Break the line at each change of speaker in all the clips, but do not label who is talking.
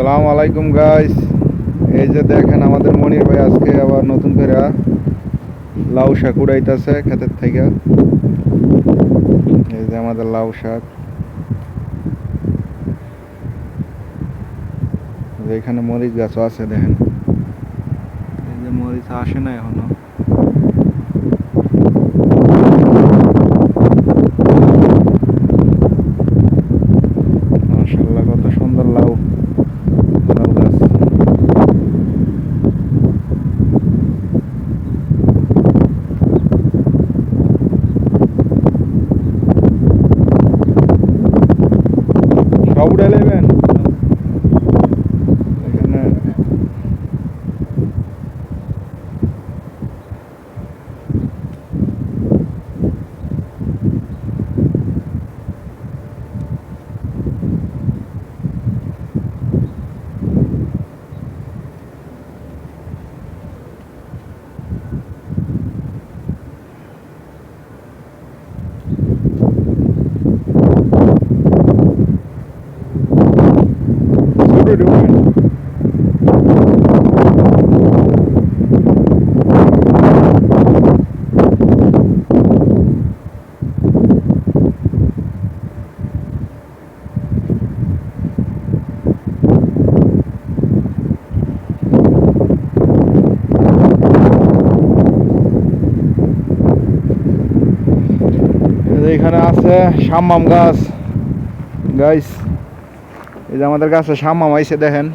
সালাম আলাইকুম গাইস। এই যে দেখেন আমাদের মনির ভাই আজকে আবার নতুন করে লাউ শাক উড়াইতেছে ক্ষেতের থেকে। এই যে আমাদের লাউ শাক, এখানে মরিচ গাছও আছে দেখেন। এই যে মরিচ আসে না এখনো। মাশাআল্লাহ কত সুন্দর লাউ লাউ গাছ। সব উড়ে নেবেন এখানে। ছোট ঢুকবেন। এখানে আছে শাম্মাম গাছ গাইস। এই যে আমাদের গাছে শাম্মাম আইছে দেখেন।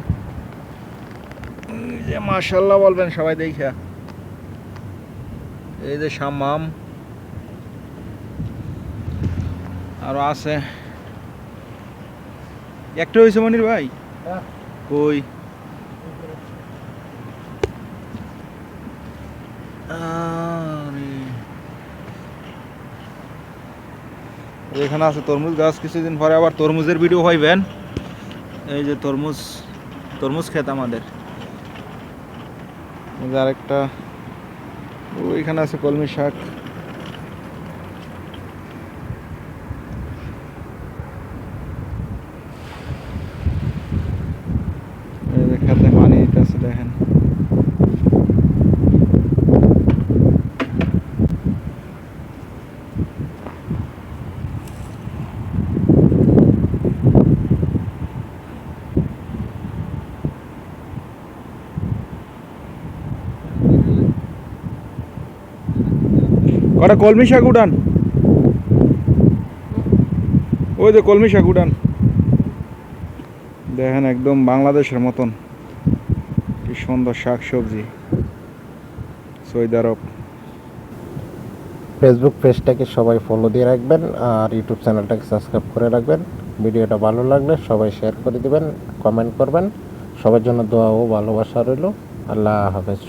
এই যে মাশাআল্লাহ বলবেন সবাই দেখা। এই যে শাম্মাম আরো আছে। একটা হয়েছে মনির ভাই কই এখানে আছে তরমুজ গাছ। কিছুদিন পরে আবার তরমুজের ভিডিও পাইবেন। এই যে তরমুজ তরমুজ ক্ষেত আমাদের। আরেকটা ওইখানে আছে কলমি শাক। এই যে খেতে পানি দিতেছে দেখেন। কটা কলমি শাক উঠান, ওই যে কলমি শাক উঠান দেখেন একদম বাংলাদেশের মতন কি সুন্দর শাক সবজি। সৌদি আরব।
ফেসবুক পেজটাকে সবাই ফলো দিয়ে রাখবেন আর ইউটিউব চ্যানেলটাকে সাবস্ক্রাইব করে রাখবেন। ভিডিওটা ভালো লাগলে সবাই শেয়ার করে দিবেন, কমেন্ট করবেন। সবার জন্য দোয়া ও ভালোবাসা রইল। আল্লাহ হাফেজ।